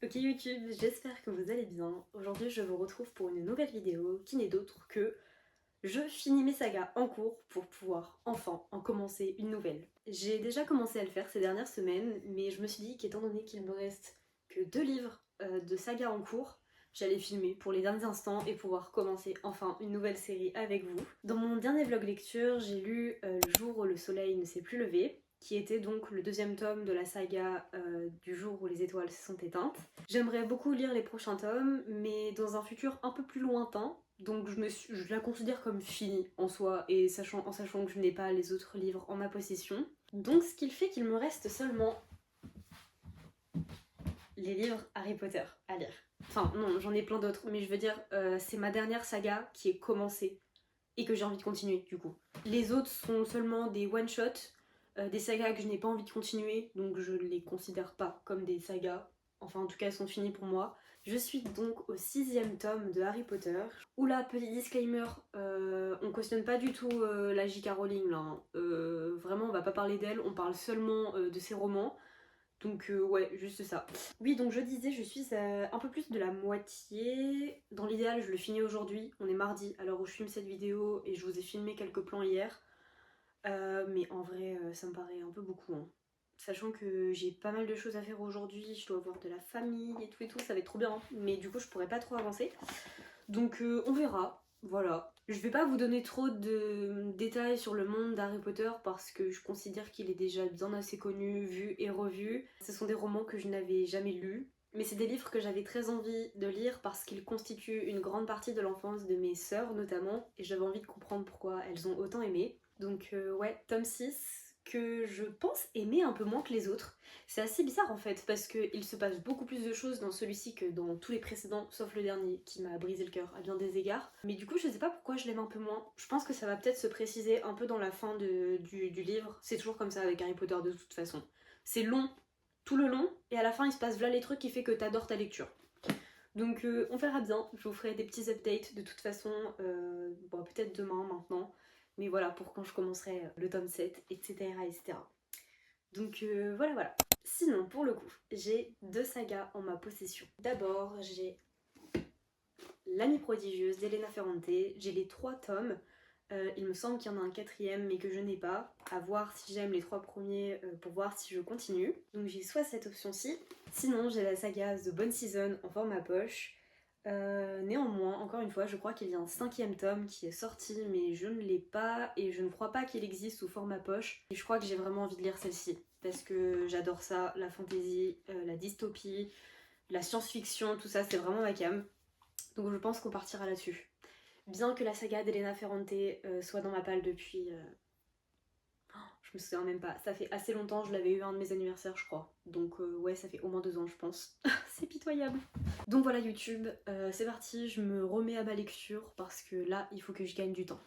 Ok YouTube, j'espère que vous allez bien. Aujourd'hui je vous retrouve pour une nouvelle vidéo qui n'est d'autre que je finis mes sagas en cours pour pouvoir enfin en commencer une nouvelle. J'ai déjà commencé à le faire ces dernières semaines, mais je me suis dit qu'étant donné qu'il me reste que 2 livres de sagas en cours, j'allais filmer pour les derniers instants et pouvoir commencer enfin une nouvelle série avec vous. Dans mon dernier vlog lecture, j'ai lu Le jour où le soleil ne s'est plus levé, qui était donc le 2e tome de la saga du jour où les étoiles se sont éteintes. J'aimerais beaucoup lire les prochains tomes, mais dans un futur un peu plus lointain, donc je la considère comme finie en soi, et en sachant que je n'ai pas les autres livres en ma possession. Donc ce qui fait qu'il me reste seulement les livres Harry Potter à lire. Enfin non, j'en ai plein d'autres, mais je veux dire, c'est ma dernière saga qui est commencée et que j'ai envie de continuer du coup. Les autres sont seulement des one-shots, des sagas que je n'ai pas envie de continuer, donc je ne les considère pas comme des sagas. Enfin en tout cas elles sont finies pour moi. Je suis donc au 6e tome de Harry Potter. Oula, petit disclaimer, on cautionne pas du tout la J.K. Rowling là. Hein. Vraiment on va pas parler d'elle, on parle seulement de ses romans. Donc ouais, juste ça. Oui, donc je disais, je suis à un peu plus de la moitié. Dans l'idéal, je le finis aujourd'hui. On est mardi à l'heure où je filme cette vidéo et je vous ai filmé quelques plans hier. Mais en vrai, ça me paraît un peu beaucoup. Hein. Sachant que j'ai pas mal de choses à faire aujourd'hui, je dois avoir de la famille et tout, ça va être trop bien. Hein. Mais du coup, je pourrais pas trop avancer. Donc on verra. Voilà. Je vais pas vous donner trop de détails sur le monde d'Harry Potter parce que je considère qu'il est déjà bien assez connu, vu et revu. Ce sont des romans que je n'avais jamais lus, mais c'est des livres que j'avais très envie de lire parce qu'ils constituent une grande partie de l'enfance de mes sœurs notamment, et j'avais envie de comprendre pourquoi elles ont autant aimé. Donc ouais, tome 6 que je pense aimer un peu moins que les autres. C'est assez bizarre en fait, parce qu'il se passe beaucoup plus de choses dans celui-ci que dans tous les précédents, sauf le dernier, qui m'a brisé le cœur à bien des égards. Mais du coup, je sais pas pourquoi je l'aime un peu moins. Je pense que ça va peut-être se préciser un peu dans la fin du livre. C'est toujours comme ça avec Harry Potter de toute façon. C'est long, tout le long, et à la fin, il se passe là les trucs qui fait que t'adores ta lecture. Donc on verra bien, je vous ferai des petits updates de toute façon, bon, peut-être demain, maintenant. Mais voilà, pour quand je commencerai le tome 7, etc. etc. Donc voilà. Sinon, pour le coup, j'ai 2 sagas en ma possession. D'abord, j'ai L'Amie prodigieuse d'Elena Ferrante. J'ai les 3 tomes. Il me semble qu'il y en a un 4e, mais que je n'ai pas. À voir si j'aime les 3 premiers pour voir si je continue. Donc j'ai soit cette option-ci. Sinon, j'ai la saga The Bone Season en format poche. Néanmoins, encore une fois, je crois qu'il y a un 5e tome qui est sorti, mais je ne l'ai pas et je ne crois pas qu'il existe sous format poche. Et je crois que j'ai vraiment envie de lire celle-ci parce que j'adore ça, la fantasy, la dystopie, la science-fiction, tout ça, c'est vraiment ma came. Donc je pense qu'on partira là-dessus. Bien que la saga d'Elena Ferrante soit dans ma palle depuis... je me souviens même pas, ça fait assez longtemps, je l'avais eu un de mes anniversaires je crois. Donc ouais, ça fait au moins 2 ans je pense. C'est pitoyable. Donc voilà YouTube, c'est parti, je me remets à ma lecture parce que là, il faut que je gagne du temps.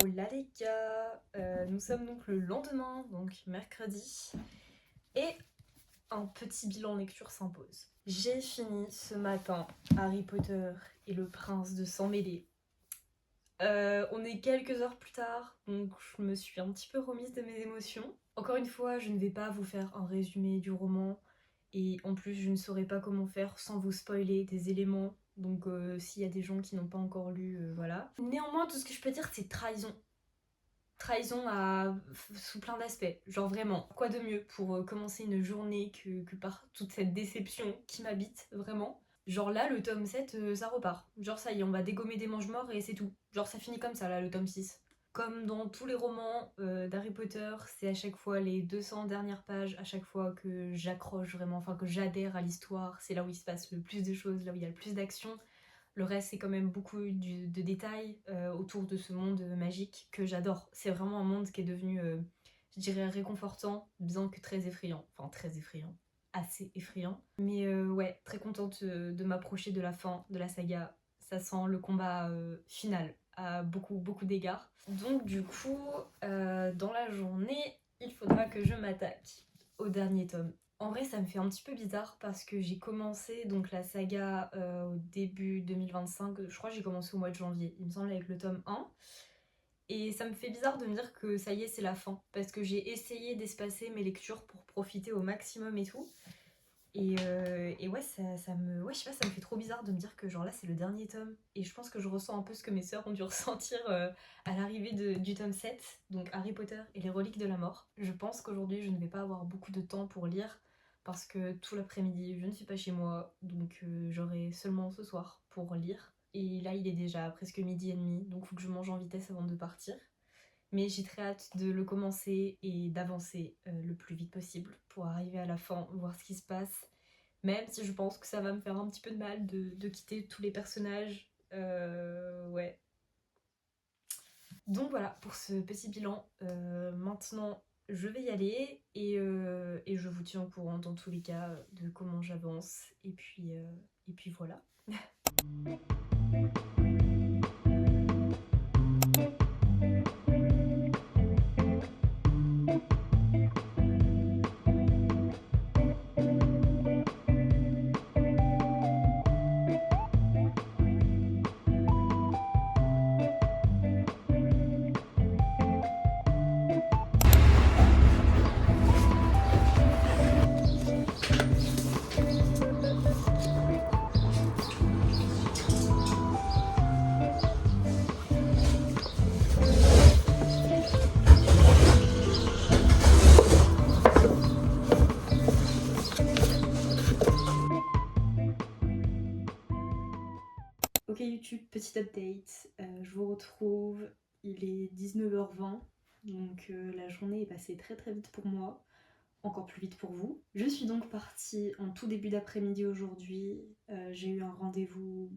Hola les gars, nous sommes donc le lendemain, donc mercredi, et un petit bilan lecture s'impose. J'ai fini ce matin Harry Potter et le prince de sang mêlé. On est quelques heures plus tard, donc je me suis un petit peu remise de mes émotions. Encore une fois, je ne vais pas vous faire un résumé du roman, et en plus je ne saurais pas comment faire sans vous spoiler des éléments, donc s'il y a des gens qui n'ont pas encore lu, voilà. Néanmoins, tout ce que je peux dire, c'est trahison. Trahison sous plein d'aspects, genre vraiment, quoi de mieux pour commencer une journée que par toute cette déception qui m'habite, vraiment. Genre là, le tome 7, ça repart. Genre ça y est, on va dégommer des mange-morts et c'est tout. Genre ça finit comme ça là, le tome 6. Comme dans tous les romans d'Harry Potter, c'est à chaque fois les 200 dernières pages, à chaque fois que j'accroche vraiment, enfin que j'adhère à l'histoire. C'est là où il se passe le plus de choses, là où il y a le plus d'action. Le reste, c'est quand même beaucoup de détails autour de ce monde magique que j'adore. C'est vraiment un monde qui est devenu, je dirais, réconfortant, bien que très effrayant. Enfin, très effrayant. Assez effrayant. Mais ouais, très contente de m'approcher de la fin de la saga. Ça sent le combat final à beaucoup d'égards. Donc du coup, dans la journée, il faudra que je m'attaque au dernier tome. En vrai, ça me fait un petit peu bizarre parce que j'ai commencé donc la saga au début 2025. Je crois que j'ai commencé au mois de janvier, il me semble, avec le tome 1. Et ça me fait bizarre de me dire que ça y est, c'est la fin. Parce que j'ai essayé d'espacer mes lectures pour profiter au maximum et tout. Et ouais, ça me. Ouais, je sais pas, ça me fait trop bizarre de me dire que genre là, c'est le dernier tome. Et je pense que je ressens un peu ce que mes sœurs ont dû ressentir à l'arrivée du tome 7, donc Harry Potter et les reliques de la mort. Je pense qu'aujourd'hui, je ne vais pas avoir beaucoup de temps pour lire parce que tout l'après-midi, je ne suis pas chez moi, donc j'aurai seulement ce soir pour lire. Et là, il est déjà presque midi et demi, donc faut que je mange en vitesse avant de partir. Mais j'ai très hâte de le commencer et d'avancer le plus vite possible pour arriver à la fin, voir ce qui se passe. Même si je pense que ça va me faire un petit peu de mal de quitter tous les personnages. Ouais. Donc voilà pour ce petit bilan. Maintenant, je vais y aller et je vous tiens au courant dans tous les cas de comment j'avance. Et puis voilà. Ok YouTube, petit update, je vous retrouve, il est 19h20, donc la journée est passée très très vite pour moi, encore plus vite pour vous. Je suis donc partie en tout début d'après-midi aujourd'hui, j'ai eu un rendez-vous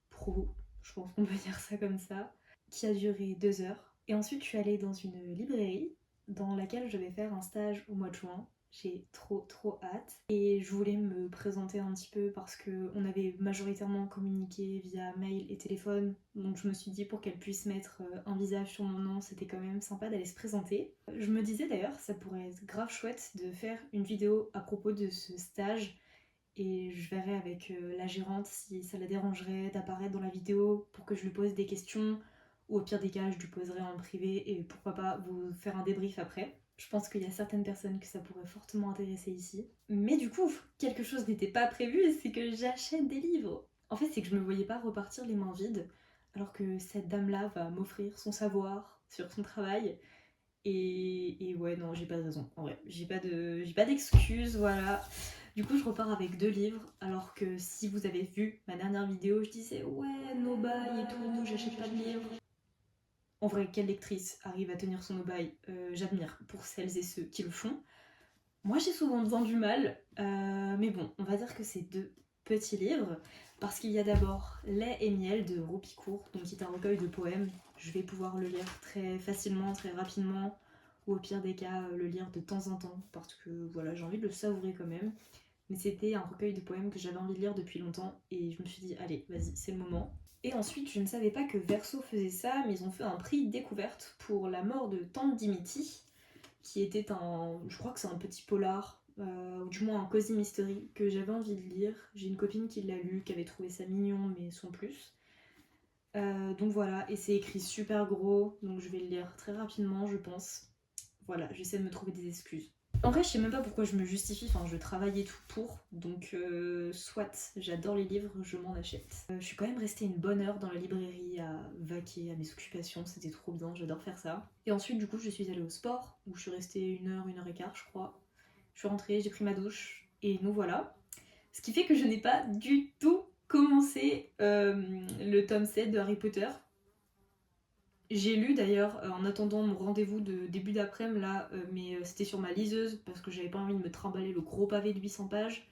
pro, je pense qu'on peut dire ça comme ça, qui a duré 2 heures. Et ensuite je suis allée dans une librairie dans laquelle je vais faire un stage au mois de juin. J'ai trop hâte. Et je voulais me présenter un petit peu parce qu'on avait majoritairement communiqué via mail et téléphone. Donc je me suis dit pour qu'elle puisse mettre un visage sur mon nom, c'était quand même sympa d'aller se présenter. Je me disais d'ailleurs, ça pourrait être grave chouette de faire une vidéo à propos de ce stage. Et je verrai avec la gérante si ça la dérangerait d'apparaître dans la vidéo pour que je lui pose des questions. Ou au pire des cas, je lui poserai en privé et pourquoi pas vous faire un débrief après. Je pense qu'il y a certaines personnes que ça pourrait fortement intéresser ici. Mais du coup, quelque chose n'était pas prévu, c'est que j'achète des livres. En fait, c'est que je me voyais pas repartir les mains vides, alors que cette dame-là va m'offrir son savoir sur son travail. Et ouais, non, j'ai pas de raison. En vrai, j'ai pas d'excuses, voilà. Du coup, je repars avec 2 livres, alors que si vous avez vu ma dernière vidéo, je disais ouais, no buy et tout, j'achète pas de livres. En vrai, quelle lectrice arrive à tenir son no-buy? J'admire pour celles et ceux qui le font. Moi, j'ai souvent vendu mal, mais bon, on va dire que c'est 2 petits livres, parce qu'il y a d'abord Lait et miel de Roupicourt, donc qui est un recueil de poèmes. Je vais pouvoir le lire très facilement, très rapidement, ou au pire des cas, le lire de temps en temps, parce que voilà, j'ai envie de le savourer quand même. mais c'était un recueil de poèmes que j'avais envie de lire depuis longtemps et je me suis dit allez, vas-y, c'est le moment. Et ensuite, je ne savais pas que Verso faisait ça, mais ils ont fait un prix découverte pour La mort de Tante Dimity, qui était je crois que c'est un petit polar, ou du moins un cozy mystery que j'avais envie de lire. J'ai une copine qui l'a lu, qui avait trouvé ça mignon, mais sans plus. Donc voilà, et c'est écrit super gros, donc je vais le lire très rapidement, je pense. Voilà, j'essaie de me trouver des excuses. En vrai, je sais même pas pourquoi je me justifie, enfin je travaille et tout pour, donc soit, j'adore les livres, je m'en achète. Je suis quand même restée une bonne heure dans la librairie à vaquer à mes occupations, c'était trop bien, j'adore faire ça. Et ensuite, du coup, je suis allée au sport, où je suis restée 1 heure et quart, je crois. Je suis rentrée, j'ai pris ma douche, et nous voilà. Ce qui fait que je n'ai pas du tout commencé le tome 7 de Harry Potter. J'ai lu d'ailleurs en attendant mon rendez-vous de début d'après-midi là, mais c'était sur ma liseuse parce que j'avais pas envie de me trimballer le gros pavé de 800 pages.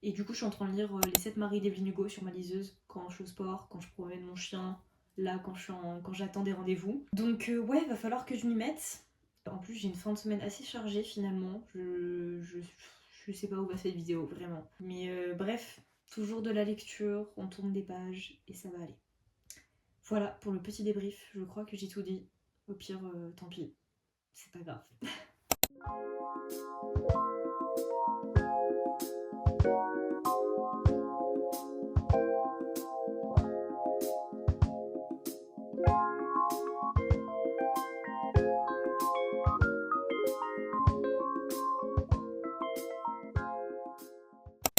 Et du coup, je suis en train de lire Les 7 maris d'Evelyn Hugo sur ma liseuse quand je suis au sport, quand je promène mon chien, là quand j'attends des rendez-vous. Donc ouais, va falloir que je m'y mette. En plus, j'ai une fin de semaine assez chargée finalement. Je sais pas où va cette vidéo vraiment. Mais bref, toujours de la lecture, on tourne des pages et ça va aller. Voilà pour le petit débrief, je crois que j'ai tout dit. Au pire, tant pis, c'est pas grave.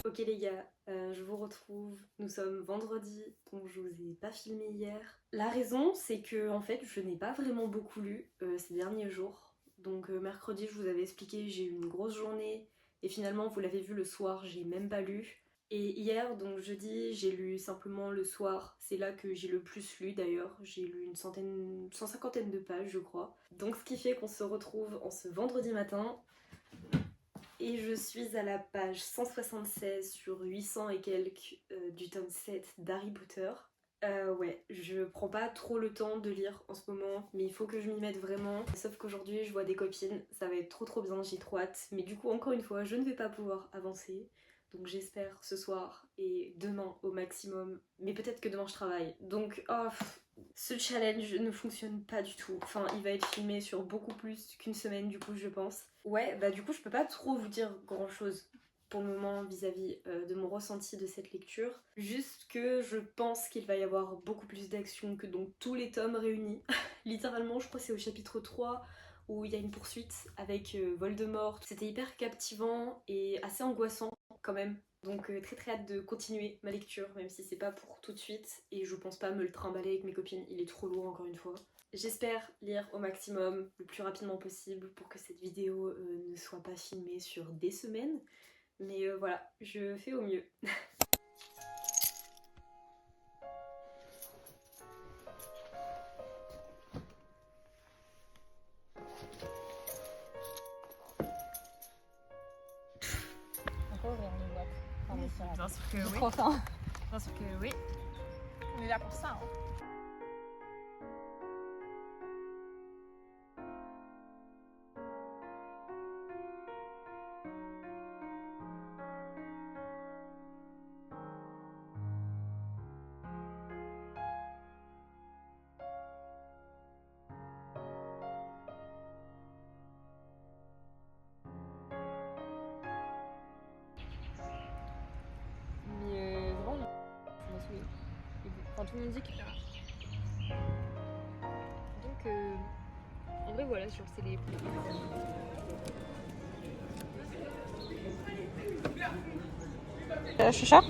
Ok les gars, je vous retrouve, nous sommes vendredi, donc je vous ai pas filmé hier. La raison c'est que en fait je n'ai pas vraiment beaucoup lu ces derniers jours. Donc mercredi je vous avais expliqué, j'ai eu une grosse journée et finalement vous l'avez vu le soir, j'ai même pas lu. Et hier, donc jeudi, j'ai lu simplement le soir, c'est là que j'ai le plus lu d'ailleurs, j'ai lu une cinquantaine de pages je crois. Donc ce qui fait qu'on se retrouve en ce vendredi matin. Et je suis à la page 176 sur 800 et quelques du tome 7 d'Harry Potter. Ouais, je prends pas trop le temps de lire en ce moment, mais il faut que je m'y mette vraiment. Sauf qu'aujourd'hui, je vois des copines, ça va être trop bien, j'ai trop hâte. Mais du coup, encore une fois, je ne vais pas pouvoir avancer. Donc j'espère ce soir et demain au maximum. Mais peut-être que demain je travaille. Donc, ce challenge ne fonctionne pas du tout. Enfin, il va être filmé sur beaucoup plus qu'une semaine, du coup, je pense. Ouais, bah du coup, je peux pas trop vous dire grand chose pour le moment vis-à-vis de mon ressenti de cette lecture. Juste que je pense qu'il va y avoir beaucoup plus d'action que dans tous les tomes réunis. Littéralement, je crois que c'est au chapitre 3 où il y a une poursuite avec Voldemort. C'était hyper captivant et assez angoissant quand même. Donc très hâte de continuer ma lecture, même si c'est pas pour tout de suite et je pense pas me le trimballer avec mes copines, il est trop lourd encore une fois. J'espère lire au maximum, le plus rapidement possible pour que cette vidéo ne soit pas filmée sur des semaines. Mais voilà, je fais au mieux. Bien sûr que oui. Bien sûr que oui. On est là pour ça. Hein. Mais vraiment, je m'en souviens. Enfin, tout le monde dit qu'il donc, en vrai, voilà, sur c'est les. Chicha.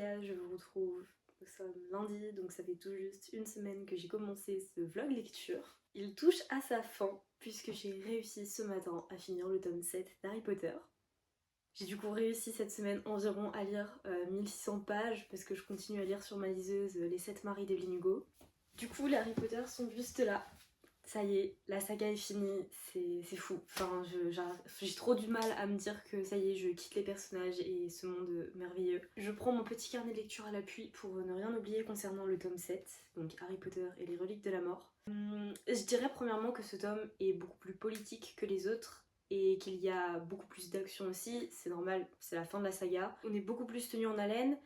gars, je vous retrouve, nous sommes lundi, donc ça fait tout juste une semaine que j'ai commencé ce vlog lecture. Il touche à sa fin, puisque j'ai réussi ce matin à finir le tome 7 d'Harry Potter. J'ai du coup réussi cette semaine environ à lire 1600 pages, parce que je continue à lire sur ma liseuse les 7 maris d'Evelyn Hugo. Du coup, les Harry Potter sont juste là. Ça y est, la saga est finie, c'est fou. Enfin, j'ai trop du mal à me dire que ça y est, je quitte les personnages et ce monde merveilleux. Je prends mon petit carnet de lecture à l'appui pour ne rien oublier concernant le tome 7, donc Harry Potter et les reliques de la mort. Je dirais premièrement que ce tome est beaucoup plus politique que les autres et qu'il y a beaucoup plus d'action aussi, c'est normal, c'est la fin de la saga. On est beaucoup plus tenu en haleine.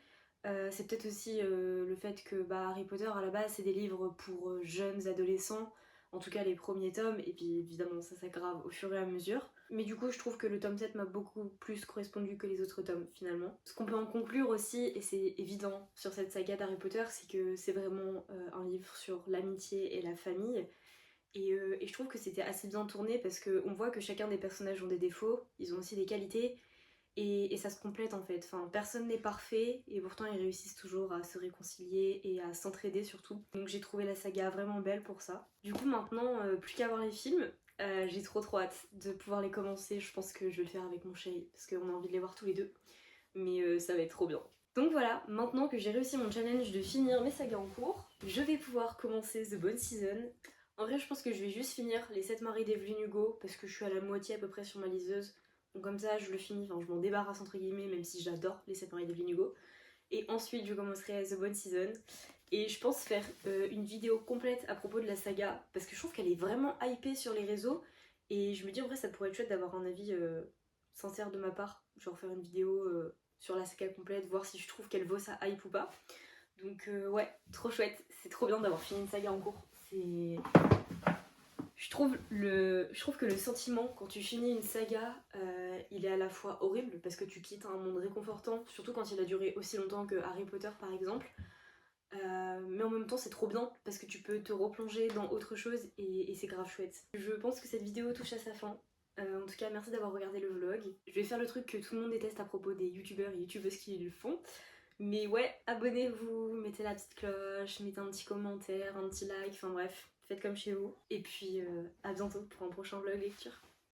C'est peut-être aussi le fait que Harry Potter à la base c'est des livres pour jeunes adolescents, en tout cas les premiers tomes, et puis évidemment ça s'aggrave au fur et à mesure. Mais du coup je trouve que le tome 7 m'a beaucoup plus correspondu que les autres tomes finalement. Ce qu'on peut en conclure aussi, et c'est évident sur cette saga d'Harry Potter, c'est que c'est vraiment un livre sur l'amitié et la famille. Et je trouve que c'était assez bien tourné parce qu'on voit que chacun des personnages ont des défauts, ils ont aussi des qualités. Et ça se complète en fait, enfin, personne n'est parfait et pourtant ils réussissent toujours à se réconcilier et à s'entraider surtout. Donc j'ai trouvé la saga vraiment belle pour ça. Du coup maintenant, plus qu'à voir les films, j'ai trop hâte de pouvoir les commencer. Je pense que je vais le faire avec mon chéri parce qu'on a envie de les voir tous les deux. Mais ça va être trop bien. Donc voilà, maintenant que j'ai réussi mon challenge de finir mes sagas en cours, je vais pouvoir commencer The Bone Season. En vrai je pense que je vais juste finir les 7 maris d'Evelyn Hugo parce que je suis à la moitié à peu près sur ma liseuse. Donc comme ça je le finis, enfin je m'en débarrasse entre guillemets, même si j'adore les 7 maris d'Evelyn Hugo. Et ensuite je commencerai The Bone Season. Et je pense faire une vidéo complète à propos de la saga, parce que je trouve qu'elle est vraiment hypée sur les réseaux. Et je me dis en vrai ça pourrait être chouette d'avoir un avis sincère de ma part. Genre faire une vidéo sur la saga complète, voir si je trouve qu'elle vaut sa hype ou pas. Donc ouais, trop chouette, c'est trop bien d'avoir fini une saga en cours. Je trouve que le sentiment quand tu finis une saga, il est à la fois horrible parce que tu quittes un monde réconfortant, surtout quand il a duré aussi longtemps que Harry Potter par exemple. Mais en même temps c'est trop bien parce que tu peux te replonger dans autre chose et c'est grave chouette. Je pense que cette vidéo touche à sa fin. En tout cas merci d'avoir regardé le vlog. Je vais faire le truc que tout le monde déteste à propos des youtubeurs et youtubeuses qui le font. Mais ouais, abonnez-vous, mettez la petite cloche, mettez un petit commentaire, un petit like, enfin bref, faites comme chez vous. Et puis à bientôt pour un prochain vlog lecture.